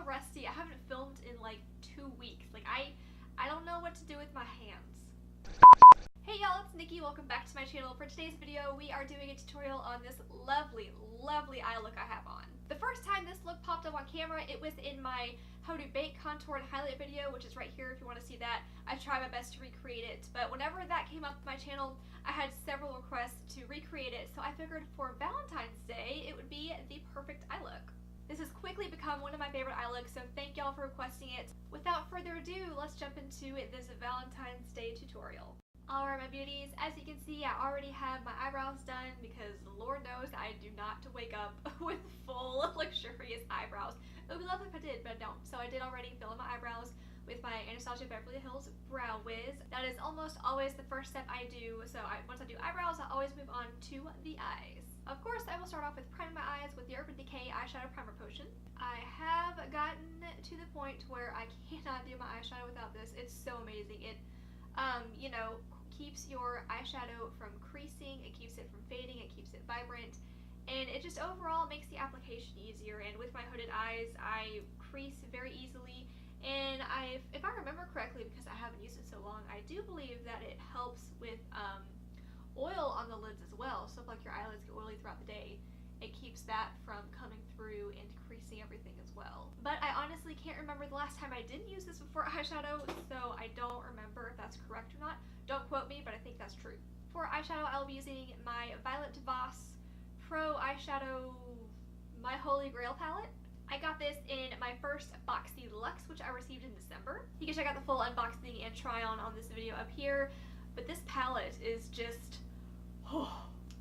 so rusty. I haven't filmed in like 2 weeks. Like I don't know what to do with my hands. Hey y'all, it's Nikki. Welcome back to my channel. For today's video, we are doing a tutorial on this lovely eye look I have on. The first time this look popped up on camera, it was in my how to bake, contour, and highlight video, which is right here if you want to see that. I tried my best to recreate it, but whenever that came up on my channel, I had several requests to recreate it, so I figured for Valentine's Day, it would be the perfect eye look. This has quickly become one of my favorite eye looks, so thank y'all for requesting it. Without further ado, let's jump into this Valentine's Day tutorial. Alright my beauties, as you can see I already have my eyebrows done because Lord knows I do not wake up with full luxurious eyebrows. It would be lovely if I did, but I don't. So I did already fill in my eyebrows with my Anastasia Beverly Hills Brow Wiz. That is almost always the first step I do, so once I do eyebrows I always move on to the eyes. Of course I will start off with priming my eyes with the Urban Decay Eyeshadow Primer Potion. I have gotten to the point where I cannot do my eyeshadow without this. It's so amazing. It you know, keeps your eyeshadow from creasing, it keeps it from fading, it keeps it vibrant, and it just overall makes the application easier. And with my hooded eyes, I crease very easily, and if I remember correctly, because I haven't used it so long, I do believe that it helps with oil on the lids as well. So if like your eyelids get oily throughout the day, it keeps that from coming through and creasing everything as well. But I honestly can't remember the last time I didn't use this before eyeshadow, so I don't remember if that's correct or not. Don't quote me, but I think that's true. For eyeshadow, I'll be using my Violet Voss Pro Eyeshadow My Holy Grail palette. I got this in my first Boxy Luxe, which I received in December. You can check out the full unboxing and try on this video up here. But this palette is just,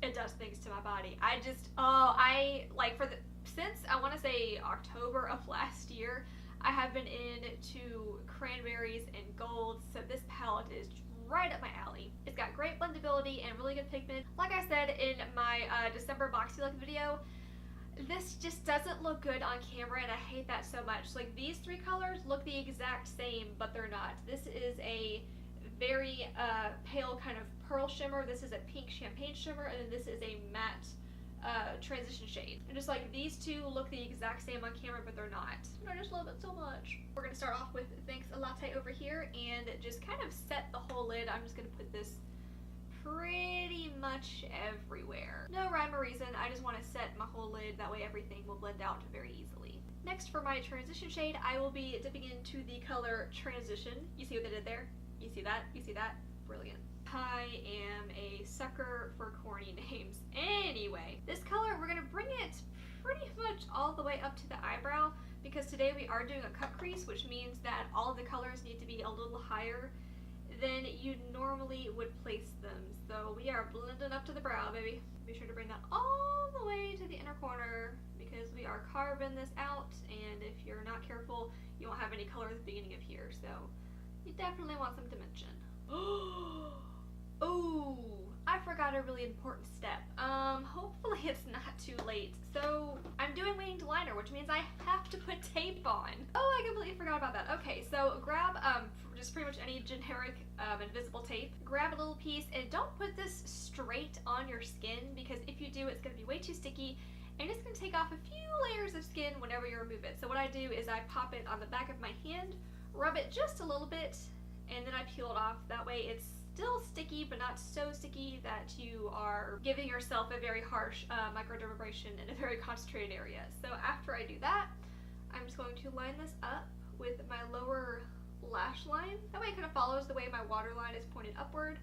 it does things to my body. Since I want to say October of last year, I have been into cranberries and golds, so this palette is right up my alley. It's got great blendability and really good pigment. Like I said in my December Boxy Look video, this just doesn't look good on camera, and I hate that so much. Like, these three colors look the exact same, but they're not. This is a very pale kind of pearl shimmer, this is a pink champagne shimmer, and then this is a matte transition shade. And just like these two look the exact same on camera, but they're not. And I just love it so much. We're going to start off with Thanks a Latte over here and just kind of set the whole lid. I'm just going to put this pretty much everywhere. No rhyme or reason, I just want to set my whole lid, that way everything will blend out very easily. Next, for my transition shade, I will be dipping into the color Transition. You see what they did there? You see that? You see that? Brilliant. I am a sucker for corny names. Anyway, this color, we're going to bring it pretty much all the way up to the eyebrow, because today we are doing a cut crease, which means that all of the colors need to be a little higher than you normally would place them. So we are blending up to the brow, baby. Be sure to bring that all the way to the inner corner, because we are carving this out, and if you're not careful, you won't have any color at the beginning of here, so you definitely want some dimension. Oh, I forgot a really important step. Hopefully it's not too late. So I'm doing winged liner, which means I have to put tape on. Oh, I completely forgot about that. Okay, so grab just pretty much any generic invisible tape. Grab a little piece and don't put this straight on your skin, because if you do, it's going to be way too sticky and it's going to take off a few layers of skin whenever you remove it. So what I do is I pop it on the back of my hand, rub it just a little bit, and then I peel it off. That way it's still sticky, but not so sticky that you are giving yourself a very harsh microdermabrasion in a very concentrated area. So after I do that, I'm just going to line this up with my lower lash line. That way it kind of follows the way my waterline is pointed upward,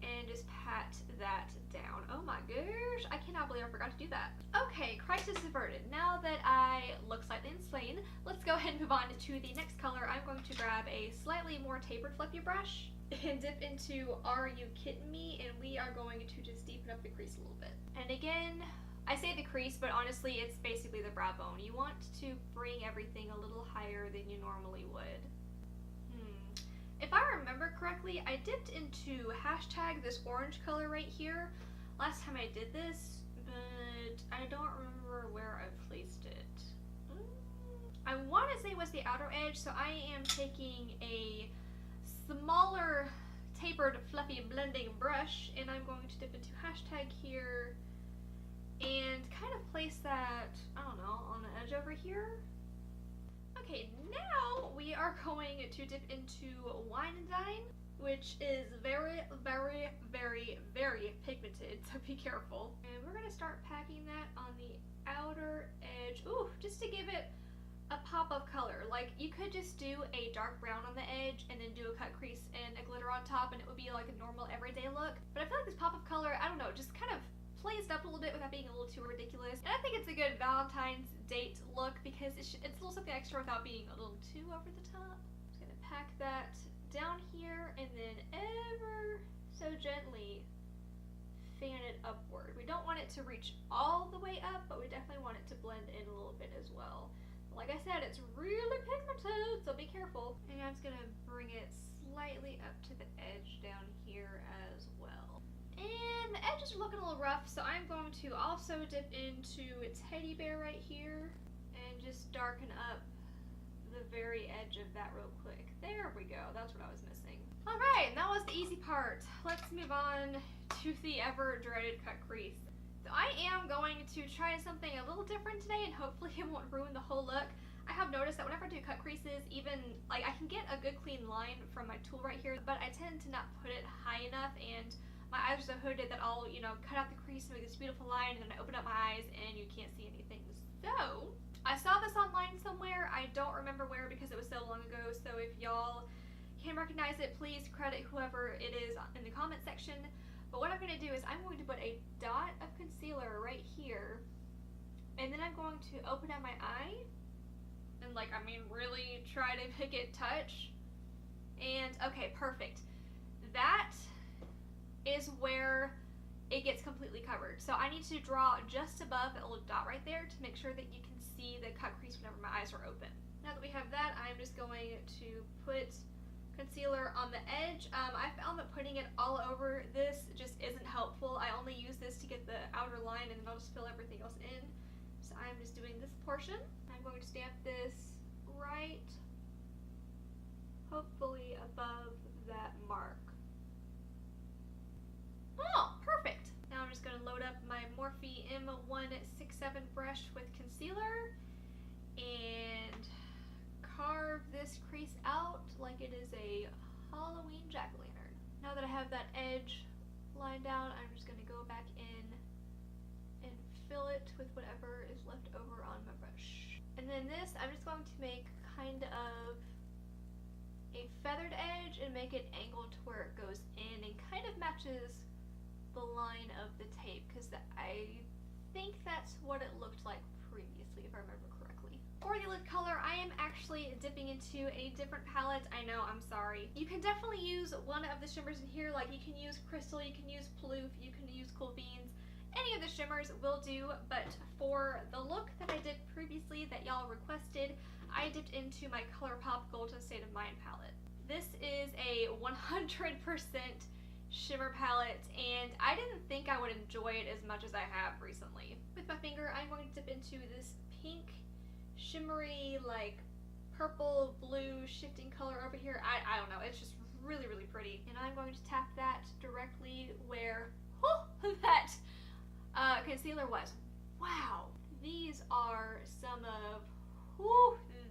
and just pat that down. Oh my gosh, I cannot believe I forgot to do that. Okay, crisis averted. Now that I look slightly insane, let's go ahead and move on to the next color. I'm going to grab a slightly more tapered fluffy brush and dip into Are You Kidding Me, and we are going to just deepen up the crease a little bit. And again, I say the crease, but honestly it's basically the brow bone. You want to bring everything a little higher than you normally would. If I remember correctly, I dipped into hashtag this orange color right here last time I did this, but I don't remember where I placed it. I want to say it was the outer edge, so I am taking a smaller tapered fluffy blending brush and I'm going to dip into hashtag here and kind of place that, I don't know, on the edge over here. to dip into Wine and Dine, which is very, very, very, very pigmented, so be careful. And we're going to start packing that on the outer edge. Ooh, just to give it a pop of color. Like, you could just do a dark brown on the edge and then do a cut crease and a glitter on top and it would be like a normal everyday look. But I feel like this pop of color, I don't know, just kind of plays it up a little bit without being a little too ridiculous. And I think it's a good Valentine's date look because it's a little something extra without being a little too over the top. I'm just gonna pack that down here and then ever so gently fan it upward. We don't want it to reach all the way up, but we definitely want it to blend in a little bit as well. Like I said, it's really pigmented, so be careful. And I'm just gonna bring it slightly up to the edge down here as well. And the edges are looking a little rough, so I'm going to also dip into Teddy Bear right here and just darken up the very edge of that real quick. There we go, that's what I was missing. Alright, and that was the easy part. Let's move on to the ever dreaded cut crease. So I am going to try something a little different today and hopefully it won't ruin the whole look. I have noticed that whenever I do cut creases, even like I can get a good clean line from my tool right here, but I tend to not put it high enough and my eyes are so hooded that I'll, cut out the crease and make this beautiful line and then I open up my eyes and you can't see anything. So I saw this online somewhere. I don't remember where because it was so long ago, so if y'all can recognize it, please credit whoever it is in the comment section. But what I'm going to do is I'm going to put a dot of concealer right here, and then I'm going to open up my eye, and really try to make it touch. And okay, perfect. That is where it gets completely covered. So I need to draw just above that little dot right there to make sure that you can see the cut crease whenever my eyes are open. Now that we have that, I'm just going to put concealer on the edge. I found that putting it all over this just isn't helpful. I only use this to get the outer line and then I'll just fill everything else in. So I'm just doing this portion. I'm going to stamp this right, hopefully above that mark. Oh, perfect! Now I'm just going to load up my Morphe M167 brush with concealer and carve this crease out like it is a Halloween jack-o'-lantern. Now that I have that edge lined out, I'm just going to go back in and fill it with whatever is left over on my brush. And then this, I'm just going to make kind of a feathered edge and make it angled to where it goes in and kind of matches the line of the tape because I think that's what it looked like previously, if I remember correctly. For the lid color, I am actually dipping into a different palette. I know, I'm sorry. You can definitely use one of the shimmers in here, like you can use Crystal, you can use Palouf, you can use Cool Beans. Any of the shimmers will do, but for the look that I did previously that y'all requested, I dipped into my ColourPop Golden State of Mind palette. This is a 100% shimmer palette, and I didn't think I would enjoy it as much as I have recently. With my finger, I'm going to dip into this pink shimmery like purple blue shifting color over here. I don't know, it's just really pretty, and I'm going to tap that directly where that concealer was. Wow, these are some of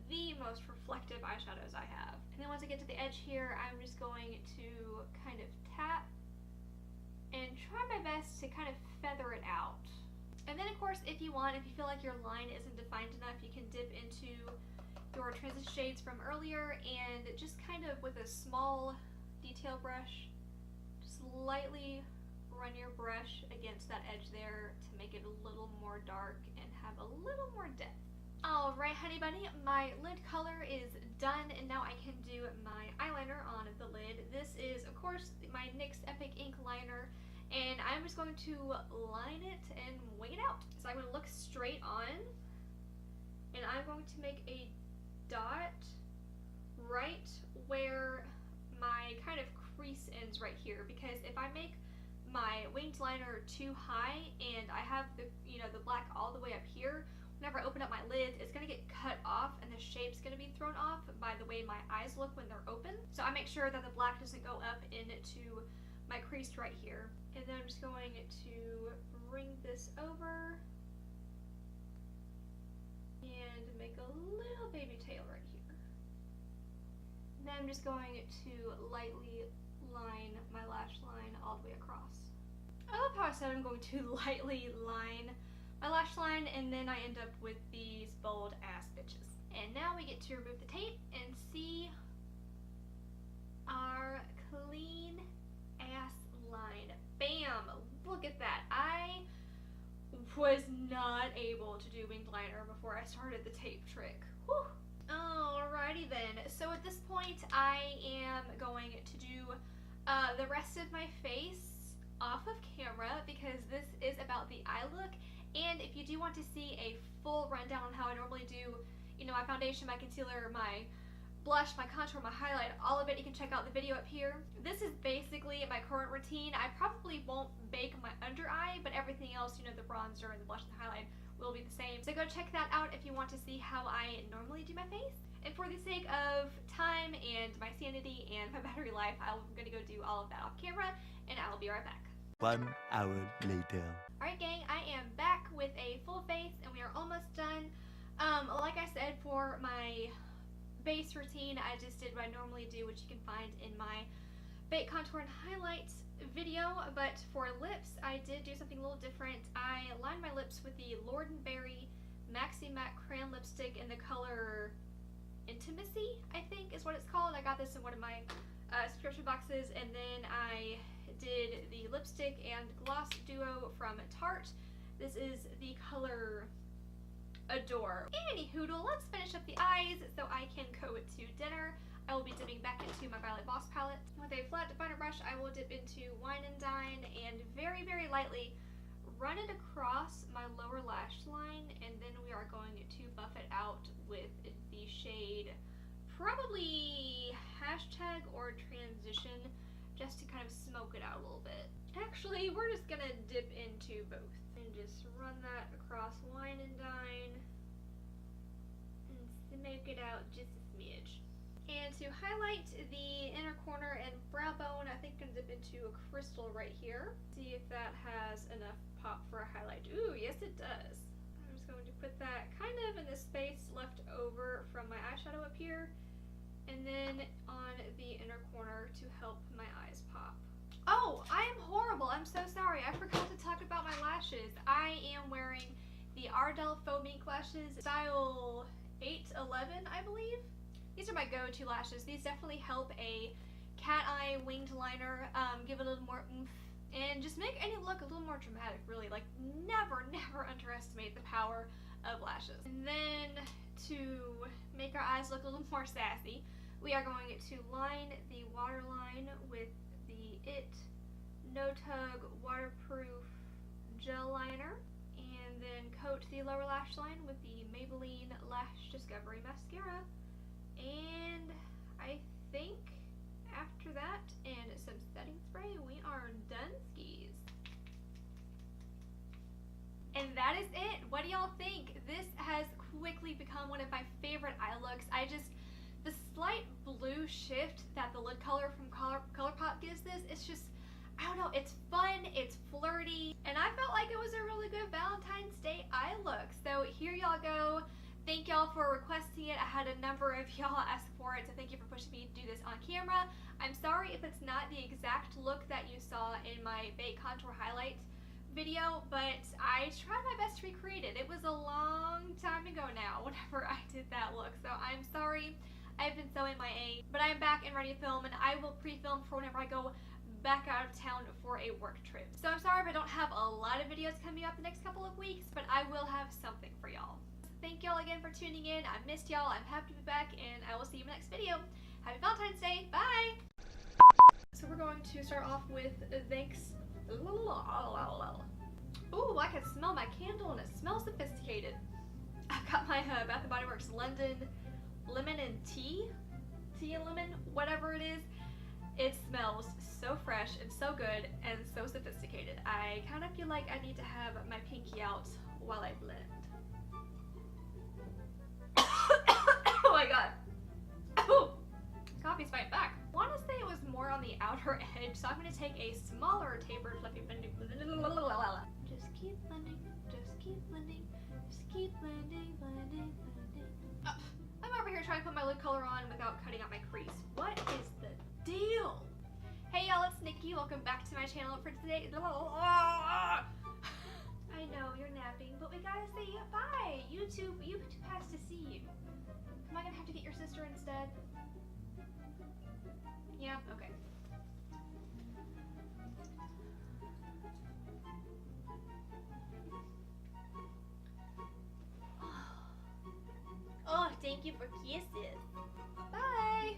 the most reflective eyeshadows I have. And then once I get to the edge here, I'm just going to kind of tap and try my best to kind of feather it out. And then of course, if you feel like your line isn't defined enough, you can dip into your transition shades from earlier and just kind of with a small detail brush, just lightly run your brush against that edge there to make it a little more dark and have a little more depth. Alright, honey bunny, my lid color is done, and now I can do my eyeliner on the lid. This is, of course, my NYX Epic Ink Liner, and I'm just going to line it and wing it out. So I'm going to look straight on, and I'm going to make a dot right where my kind of crease ends right here, because if I make my winged liner too high and I have the the black all the way up here, whenever I open up my lids, it's going to get cut off and the shape's going to be thrown off by the way my eyes look when they're open. So I make sure that the black doesn't go up into my crease right here. And then I'm just going to bring this over and make a little baby tail right here. I'm just going to lightly line my lash line all the way across. I love how I said I'm going to lightly line my lash line, and then I end up with these bold ass bitches. And now we get to remove the tape and see our clean ass line. Bam! Look at that. I was not able to do winged liner before I started the tape trick. Whew. Alrighty then. So at this point I am going to do the rest of my face off of camera because this is about the eye look. And if you do want to see a full rundown on how I normally do, you know, my foundation, my concealer, my blush, my contour, my highlight, all of it, you can check out the video up here. This is basically my current routine. I probably won't bake my under eye, but everything else, you know, the bronzer and the blush and the highlight will be the same. So go check that out if you want to see how I normally do my face. And for the sake of time and my sanity and my battery life, I'm going to go do all of that off camera, and I will be right back. 1 hour later. Alright gang, I am back with a full face and we are almost done. Like I said, for my base routine, I just did what I normally do, which you can find in my bake, contour, and highlight video. But for lips, I did do something a little different. I lined my lips with the Lord & Berry Maxi Matte Crayon Lipstick in the color Intimacy, I think is what it's called. I got this in one of my subscription boxes, and then I did the lipstick and gloss duo from Tarte. This is the color Adore. Anyhoodle, let's finish up the eyes so I can go to dinner. I will be dipping back into my Violet Boss palette. With a flat definer brush, I will dip into Wine and Dine and very, very lightly run it across my lower lash line, and then we are going to buff it out with the shade probably hashtag or transition, just to kind of smoke it out a little bit. Actually, we're just gonna dip into both and just run that across Wine and Dine and smoke it out just a smidge. And to highlight the inner corner and brow bone, I think I'm gonna dip into a crystal right here. See if that has enough pop for a highlight. Ooh, yes it does. I'm just going to put that kind of in the space left over from my eyeshadow up here, and then on the inner corner to help my eyes pop. Oh, I am horrible. I'm so sorry. I forgot to talk about my lashes. I am wearing the Ardell Faux Mink lashes, style 811, I believe. These are my go-to lashes. These definitely help a cat eye winged liner, give it a little more oomph, and just make any look a little more dramatic, really. Like, never, never underestimate the power of lashes. And then to make our eyes look a little more sassy, we are going to line the waterline with the IT No Tug Waterproof Gel Liner, and then coat the lower lash line with the Maybelline Lash Discovery Mascara. And I think after that and some setting spray, we are done skis. And that is it. What do y'all think? This has quickly become one of my favorite eye looks. The slight blue shift that the lid color from ColourPop gives this, it's just, I don't know, it's fun, it's flirty, and I felt like it was a really good Valentine's Day eye look. So here y'all go. Thank y'all for requesting it. I had a number of y'all ask for it, so thank you for pushing me to do this on camera. I'm sorry if it's not the exact look that you saw in my Bake Contour Highlight video, but I tried my best to recreate it. It was a long time ago now whenever I did that look, so I'm sorry. I've been so MIA, but I'm back and ready to film, and I will pre-film for whenever I go back out of town for a work trip. So I'm sorry if I don't have a lot of videos coming up the next couple of weeks, but I will have something for y'all. Thank y'all again for tuning in. I missed y'all. I'm happy to be back, and I will see you in the next video. Happy Valentine's Day. Bye! So we're going to start off with thanks. Ooh, I can smell my candle, and it smells sophisticated. I've got my Bath & Body Works London Lemon and Tea and Lemon, whatever it is. It smells so fresh and so good and so sophisticated. I kind of feel like I need to have my pinky out while I blend. Oh my god. Oh, coffee's fighting back. I want to say it was more on the outer edge, so I'm going to take a smaller tapered fluffy blending. Just keep blending, just keep blending, just keep blending, blending, blending. I'm over here trying try and put my lip color on without cutting out my crease. What is the deal? Hey y'all, it's Nikki. Welcome back to my channel for today. I know, you're napping, but we gotta say bye. YouTube has to see you. Am I gonna have to get your sister instead? Yeah, okay. Oh, thank you for kisses. Bye.